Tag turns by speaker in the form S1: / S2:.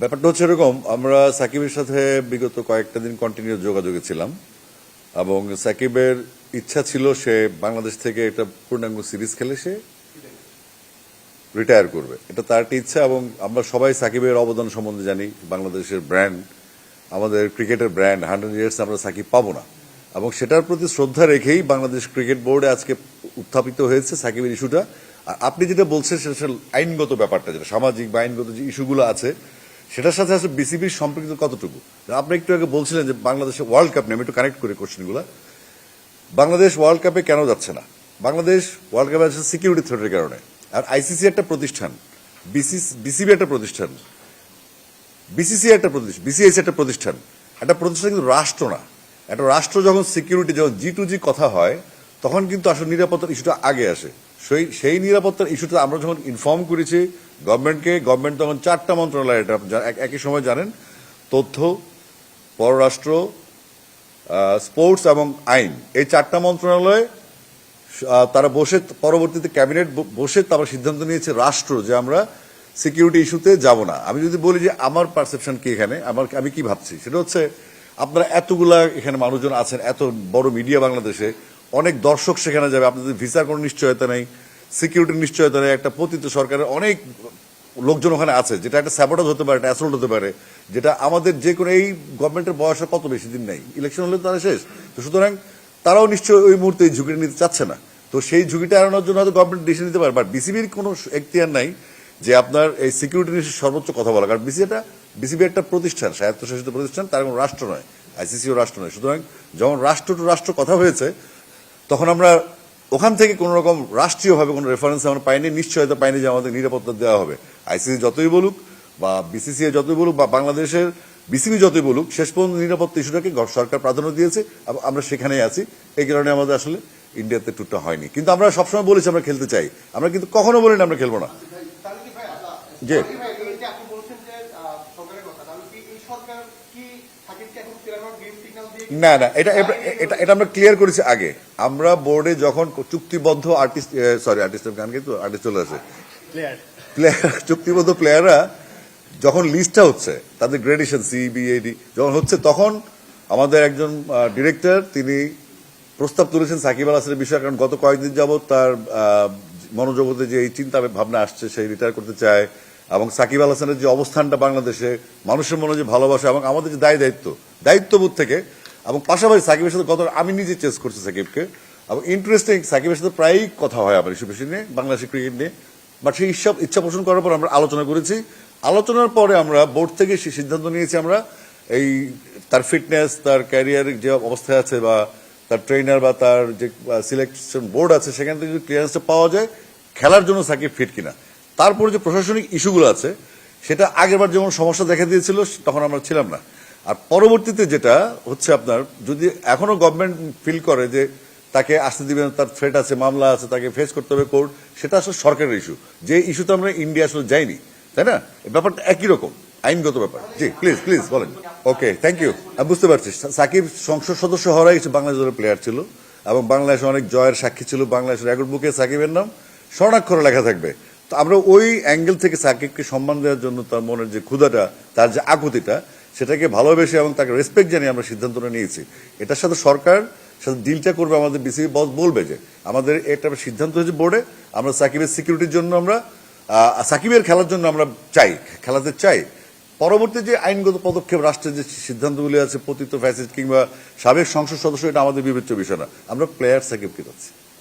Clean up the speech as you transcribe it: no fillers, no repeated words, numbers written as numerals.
S1: ব্যাপারটা হচ্ছে এরকম, আমরা সাকিবের সাথে বিগত কয়েকটা দিন কন্টিনিউ যোগাযোগে ছিলাম এবং সাকিবের ইচ্ছা ছিল সে বাংলাদেশ থেকে একটা পূর্ণাঙ্গ সিরিজ খেলে সে রিটায়ার করবে। এটা তার একটা ইচ্ছা এবং আমরা সবাই সাকিবের অবদান সম্বন্ধে জানি। বাংলাদেশের ব্র্যান্ড, আমাদের ক্রিকেটের ব্র্যান্ড, 100 ইয়ার্স আমরা সাকিব পাবো না এবং সেটার প্রতি শ্রদ্ধা রেখেই বাংলাদেশ ক্রিকেট বোর্ডে আজকে উত্থাপিত হয়েছে সাকিবের ইস্যুটা। আর আপনি যেটা বলছেন সেটা আইনগত ব্যাপারটা, যেটা সামাজিক বা আইনগত যে ইস্যুগুলো আছে সেটার সাথে আসলে বিসিবির সম্পৃক্ত কতটুকু। আপনি একটু আগে বলছিলেন যে বাংলাদেশে ওয়ার্ল্ড কাপ নিয়ে, আমি একটু কানেক্ট করি কোশ্চেনগুলো। বাংলাদেশ ওয়ার্ল্ড কাপে কেন যাচ্ছে না? বাংলাদেশ ওয়ার্ল্ড কাপে যাচ্ছে সিকিউরিটি থ্রেটের কারণে। আর আইসিসি একটা প্রতিষ্ঠান, বিসিবি একটা প্রতিষ্ঠান, বিসিসিআই একটা প্রতিষ্ঠান, বিসিএস একটা প্রতিষ্ঠান। একটা প্রতিষ্ঠান কিন্তু রাষ্ট্র না। একটা রাষ্ট্র যখন সিকিউরিটি, যখন জি কথা হয় তখন কিন্তু আসলে নিরাপত্তার ইস্যুটা আগে আসে। সেই নিরাপত্তার ইস্যুটা আমরা যখন ইনফর্ম করেছি গভর্নমেন্টকে, গভর্নমেন্ট তখন 4টা মন্ত্রণালয়, এটা একই সময় জানেন, তথ্য, পররাষ্ট্র, স্পোর্টস এবং আইন, এই 4টা মন্ত্রণালয় তারা বসে পরবর্তীতে ক্যাবিনেট বসে তারা সিদ্ধান্ত নিয়েছে রাষ্ট্র যে আমরা সিকিউরিটি ইস্যুতে যাব না। আমি যদি বলি যে আমার পারসেপশন কি এখানে, আমি কি ভাবছি, সেটা হচ্ছে আপনারা এতগুলা এখানে মানুষজন আছেন, এত বড় মিডিয়া বাংলাদেশে, অনেক দর্শক সেখানে যাবে, আপনাদের ভিসার কোনো নিশ্চয়তা নেই, সিকিউরিটির নিশ্চয়তা নেই, একটা পতিত সরকারের অনেক লোকজন ওখানে আছে, যেটা একটা স্যাবোটাজ হতে পারে, একটা অ্যাসল্ট হতে পারে, যেটা আমাদের যে কোনো, এই গভর্নমেন্টের বয়সে কত বেশি দিন নেই, ইলেকশন হলে তারা শেষ। তো সুতরাং তারাও নিশ্চয়ই ওই মুহূর্তে এই ঝুঁকিটা নিতে চাচ্ছে না। তো সেই ঝুঁকিটা এড়ানোর জন্য হয়তো গভর্নমেন্ট ডিসিশন নিতে পারে, বাট বিসিবির কোনো এখতিয়ার নাই যে আপনার এই সিকিউরিটি নিয়ে সর্বোচ্চ কথা বলা। কারণ বিসিবি একটা প্রতিষ্ঠান, স্বায়ত্তশাসিত প্রতিষ্ঠান, তার কোনো রাষ্ট্র নয়, আইসিসিও রাষ্ট্র নয়। সুতরাং যখন রাষ্ট্র টু রাষ্ট্র কথা হয়েছে তখন আমরা ওখান থেকে কোন রকম রাষ্ট্রীয়ভাবে কোনো রেফারেন্স আমরা পাইনি, নিশ্চয়তা পাইনি যে আমাদের নিরাপত্তা দেওয়া হবে। আইসিসি যতই বলুক বা বিসিসিআই যতই বলুক বা বাংলাদেশের বিসিবি যতই বলুক, শেষ পর্যন্ত নিরাপত্তা ইস্যুটাকে সরকার প্রাধান্য দিয়েছে। আমরা সেখানেই আছি। এই কারণে আমাদের আসলে ইন্ডিয়াতে টুরটা হয়নি। কিন্তু আমরা সবসময় বলেছি আমরা খেলতে চাই, আমরা কিন্তু কখনো বলি না আমরা খেলবো না। যে না না, এটা এটা এটা আমরা ক্লিয়ার করেছি আগে। আমরা বোর্ডে যখন চুক্তিবদ্ধ আর্টিস্ট গান, কিন্তু আর্টিস্ট চলে আসে, চুক্তিবদ্ধ প্লেয়াররা যখন লিস্টটা হচ্ছে, তাদের গ্রেডেশন সিবিএডি যখন হচ্ছে, তখন আমাদের একজন ডিরেক্টর তিনি প্রস্তাব তুলেছেন সাকিব আল হাসানের বিষয়ে। কারণ গত কয়েকদিন যাবৎ তার মনোজগতে যে এই চিন্তা ভাবনা আসছে, সেই রিটায়ার করতে চায় এবং সাকিব আল হাসানের যে অবস্থানটা বাংলাদেশে, মানুষের মনে যে ভালোবাসা এবং আমাদের যে দায়িত্ববোধ থেকে, এবং পাশাপাশি সাকিবের সাথে আমি নিজে চেস করছি সাকিবকে, এবং ইন্টারেস্টিং সাকিবের সাথে প্রায়ই কথা হয় আমার ইস্যু বেশি নিয়ে, বাংলাদেশের ক্রিকেট নিয়ে। বাট সেই ইচ্ছা পোষণ করার পর আমরা আলোচনা করেছি। আলোচনার পরে আমরা বোর্ড থেকে সেই সিদ্ধান্ত নিয়েছি আমরা এই তার ফিটনেস, তার ক্যারিয়ারের যে অবস্থায় আছে বা তার ট্রেনার বা তার যে সিলেকশন বোর্ড আছে, সেখান থেকে যদি ক্লিয়ারেন্সটা পাওয়া যায় খেলার জন্য সাকিব ফিট কিনা। তারপরে যে প্রশাসনিক ইস্যুগুলো আছে সেটা আগেরবার যেমন সমস্যা দেখা দিয়েছিল তখন আমরা ছিলাম না। আর পরবর্তীতে যেটা হচ্ছে, আপনার যদি এখনো গভর্নমেন্ট ফিল করে যে তাকে আসতে দিবেন, তার থ্রেট আছে, মামলা আছে, তাকে ফেস করতে হবে কোর্ট, সেটা আসলে সরকারের ইস্যু। যে ইস্যুতে আমরা ইন্ডিয়া আসলে যাইনি, তাই না? ব্যাপারটা একই রকম আইনগত ব্যাপার। জি প্লিজ বলেন। ওকে, থ্যাংক ইউ। আমি বুঝতে পারছি সাকিব সংসদ সদস্য হওয়ার কিছু বাংলাদেশ দলের প্লেয়ার ছিল এবং বাংলাদেশে অনেক জয়ের সাক্ষী ছিল। বাংলাদেশের রেকর্ড বুকে সাকিবের নাম স্বর্ণাক্ষরে লেখা থাকবে। তো আমরা ওই অ্যাঙ্গেল থেকে সাকিবকে সম্মান দেওয়ার জন্য তার মনের যে ক্ষুধাটা, তার যে আকুতিটা, সেটাকে ভালোবেসে এবং তাকে রেসপেক্ট জানিয়ে আমরা সিদ্ধান্তটা নিয়েছি। এটার সাথে সরকার সাথে ডিলটা করবে, আমাদের বিসিবি বস বলবে যে আমাদের এটা সিদ্ধান্ত হয়েছে বোর্ডে, আমরা সাকিবের সিকিউরিটির জন্য, আমরা সাকিবের খেলার জন্য আমরা খেলাতে চাই। পরবর্তী যে আইনগত পদক্ষেপ, রাষ্ট্রের যে সিদ্ধান্তগুলি আছে, পতিত ফ্যাসিস্ট কিংবা সাবেক সংসদ সদস্য, এটা আমাদের বিবেচ্য বিষয় না। আমরা প্লেয়ার সাকিবকে যাচ্ছি।